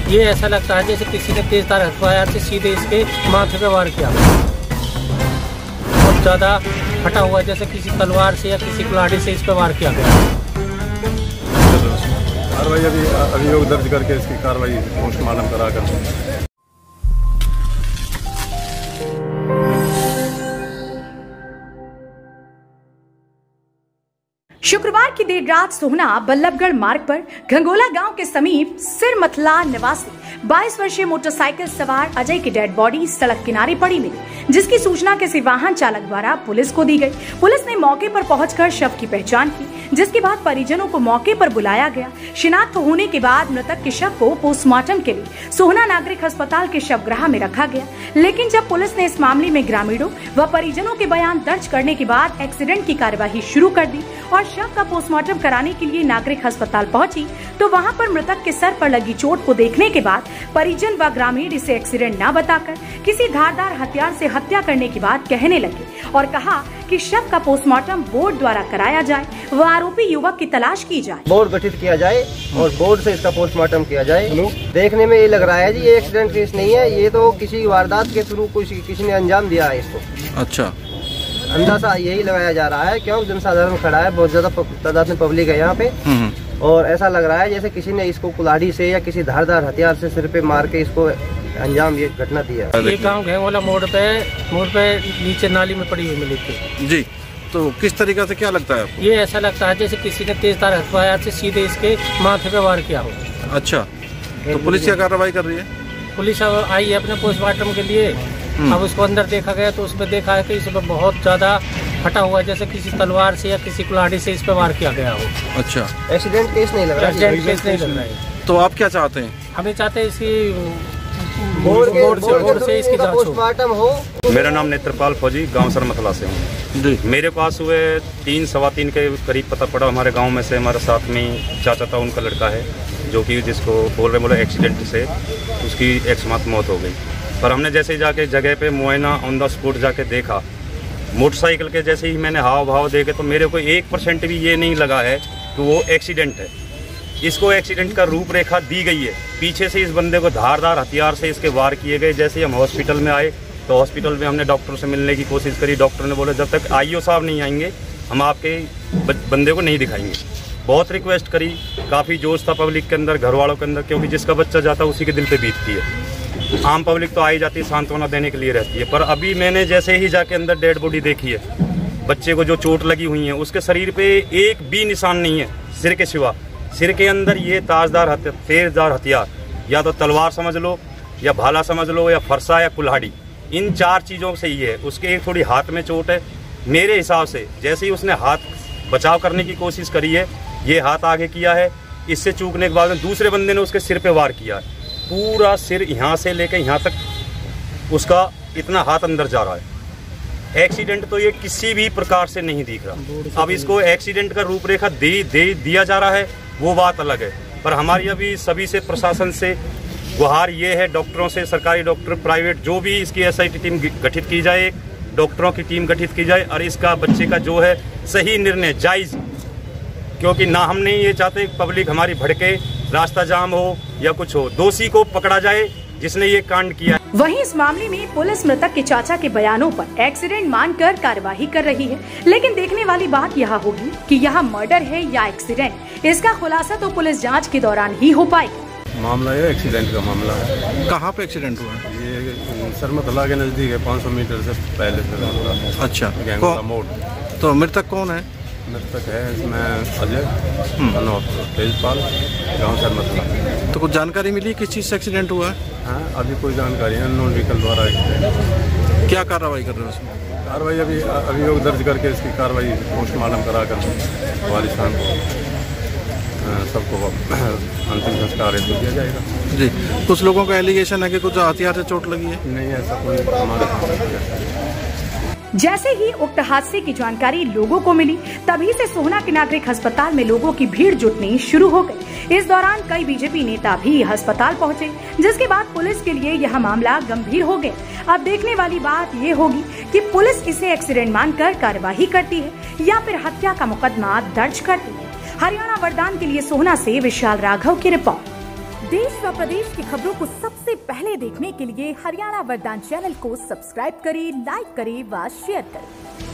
ये ऐसा लगता है जैसे किसी ने तेजधार हथियार से सीधे इसके माथे पे वार किया। बहुत ज्यादा फटा हुआ, जैसे किसी तलवार से या किसी कुल्हाड़ी से इस पे वार किया गया। कार्रवाई अभी अभियोग दर्ज करके इसकी कार्रवाई पोस्टमार्टम कराकर। शुक्रवार की देर रात सोहना बल्लभगढ़ मार्ग पर घंगोला गांव के समीप सिरमथला निवासी 22 वर्षीय मोटरसाइकिल सवार अजय की डेड बॉडी सड़क किनारे पड़ी मिली, जिसकी सूचना किसी वाहन चालक द्वारा पुलिस को दी गई। पुलिस ने मौके पर पहुंचकर शव की पहचान की, जिसके बाद परिजनों को मौके पर बुलाया गया। शिनाख्त होने के बाद मृतक के शव को पोस्टमार्टम के लिए सोहना नागरिक अस्पताल के शवगृह में रखा गया। लेकिन जब पुलिस ने इस मामले में ग्रामीणों व परिजनों के बयान दर्ज करने के बाद एक्सीडेंट की कार्यवाही शुरू कर दी और शव का पोस्टमार्टम कराने के लिए नागरिक अस्पताल पहुंची, तो वहां पर मृतक के सर पर लगी चोट को देखने के बाद परिजन व ग्रामीण इसे एक्सीडेंट न बताकर किसी धारदार हथियार से हत्या करने की बात कहने लगे और कहा कि शव का पोस्टमार्टम बोर्ड द्वारा कराया जाए व आरोपी युवक की तलाश की जाए। बोर्ड गठित किया जाए और बोर्ड से इसका पोस्टमार्टम किया जाए। देखने में ये लग रहा है जी ये एक्सीडेंट केस नहीं है, ये तो किसी वारदात के थ्रू किसी ने अंजाम दिया है इसको। अच्छा, अंदाजा यही लगाया जा रहा है, क्योंकि जनसाधारण खड़ा है, बहुत ज्यादा तादाद में पब्लिक है यहाँ पे, और ऐसा लग रहा है जैसे किसी ने इसको कुल्हाड़ी से या किसी धारदार हथियार से सिर पे मार के इसको अंजाम ये घटना दिया। ये गांव घंगोला मोड़ पे नीचे नाली में पड़ी हुई मिली थी जी। तो किस तरीके से क्या लगता है? ये ऐसा लगता है जैसे किसी ने तेजधार हथियार से सीधे इसके माथे पे वार किया हो। अच्छा, तो पुलिस क्या कार्रवाई कर रही है? पुलिस अब आई है अपने पोस्टमार्टम के लिए। अब उसको अंदर देखा गया तो उसमें देखा है कि इसमें बहुत ज्यादा फटा हुआ, जैसे किसी तलवार से या किसी कुल्हाड़ी से इस पे वार किया गया हो। अच्छा, एक्सीडेंट केस नहीं लग रहा है। एक्सीडेंट केस नहीं लग रहा है। तो आप क्या चाहते हैं? हमें चाहते हैं इसकी बोर्ड से इसकी जांच पोस्टमार्टम हो। मेरा नाम नेत्रपाल फौजी, गांव सिरमथला से हूँ। मेरे पास हुए 3 सवा 3 के करीब पता पड़ा, हमारे गांव में से हमारे साथ में चाचा था, उनका लड़का है जो कि जिसको बोले एक्सीडेंट से उसकी एकस्मात मौत हो गई। पर हमने जैसे ही जाके जगह पे मुआयना ऑन द स्पॉट जाके देखा, मोटरसाइकिल के जैसे ही मैंने हाव भाव देखे तो मेरे को 1% भी ये नहीं लगा है कि वो एक्सीडेंट है। इसको एक्सीडेंट का रूपरेखा दी गई है। पीछे से इस बंदे को धारदार हथियार से इसके वार किए गए। जैसे ही हम हॉस्पिटल में आए तो हॉस्पिटल में हमने डॉक्टर से मिलने की कोशिश करी। डॉक्टर ने बोला जब तक आईओ साहब नहीं आएंगे हम आपके बंदे को नहीं दिखाएंगे। बहुत रिक्वेस्ट करी, काफ़ी जोश था पब्लिक के अंदर, घर वालों के अंदर, क्योंकि जिसका बच्चा जाता है उसी के दिल पे बीतती है। आम पब्लिक तो आई जाती है, सांत्वना देने के लिए रहती है। पर अभी मैंने जैसे ही जाके अंदर डेड बॉडी देखी है, बच्चे को जो चोट लगी हुई है उसके शरीर पे एक भी निशान नहीं है सिर के सिवा। सिर के अंदर ये तेजदार हथियार, या तो तलवार समझ लो या भाला समझ लो या फरसा या कुल्हाड़ी, इन 4 चीज़ों से ही है। उसके एक थोड़ी हाथ में चोट है। मेरे हिसाब से जैसे ही उसने हाथ बचाव करने की कोशिश करी है, ये हाथ आगे किया है, इससे चूकने के बाद दूसरे बंदे ने उसके सिर पे वार किया है। पूरा सिर यहाँ से लेकर यहाँ तक उसका इतना हाथ अंदर जा रहा है। एक्सीडेंट तो ये किसी भी प्रकार से नहीं दिख रहा। अब इसको एक्सीडेंट का रूपरेखा दिया जा रहा है, वो बात अलग है। पर हमारी अभी सभी से, प्रशासन से गुहार ये है, डॉक्टरों से, सरकारी डॉक्टर, प्राइवेट, जो भी इसकी SIT टीम गठित की जाए, डॉक्टरों की टीम गठित की जाए और इसका बच्चे का जो है सही निर्णय जायज़, क्योंकि ना हम नहीं ये चाहते पब्लिक हमारी भड़के, रास्ता जाम हो या कुछ हो, दोषी को पकड़ा जाए जिसने ये कांड किया। वहीं इस मामले में पुलिस मृतक के चाचा के बयानों पर एक्सीडेंट मानकर कार्यवाही कर रही है। लेकिन देखने वाली बात यह होगी कि यह मर्डर है या एक्सीडेंट, इसका खुलासा तो पुलिस जांच के दौरान ही हो पाएगा। मामला ये एक्सीडेंट का मामला है। कहाँ पे एक्सीडेंट हुआ है? ये सिरमथला के नजदीक है, 500 मीटर से पहले से। अच्छा, घंगोला मोड़। तो मृतक कौन है? मृतक है इसमें अजय, तेजपाल, गाँव सिरमथला। तो कुछ जानकारी मिली किस चीज़ से एक्सीडेंट हुआ है? हाँ, अभी कोई जानकारी है, अननोन व्हीकल द्वारा एक्सीडेंट। क्या कार्रवाई कर रहे हो उसमें? कार्रवाई अभी अभियोग दर्ज करके इसकी कार्रवाई पोस्टमार्टम कराकर वालिदान को सबको अंतिम संस्कार हेतु दिया जाएगा। जी, कुछ लोगों का एलिगेशन है कि कुछ हथियार से चोट लगी है। नहीं, ऐसा कोई हमारे सामने। जैसे ही उक्त हादसे की जानकारी लोगों को मिली, तभी से सोहना के नागरिक अस्पताल में लोगों की भीड़ जुटनी शुरू हो गई। इस दौरान कई बीजेपी नेता भी अस्पताल पहुंचे, जिसके बाद पुलिस के लिए यह मामला गंभीर हो गया। अब देखने वाली बात ये होगी कि पुलिस इसे एक्सीडेंट मानकर कार्यवाही करती है या फिर हत्या का मुकदमा दर्ज करती है। हरियाणा वरदान के लिए सोहना से विशाल राघव की रिपोर्ट। देश व प्रदेश की खबरों को सबसे पहले देखने के लिए हरियाणा वरदान चैनल को सब्सक्राइब करें, लाइक करें व शेयर करें।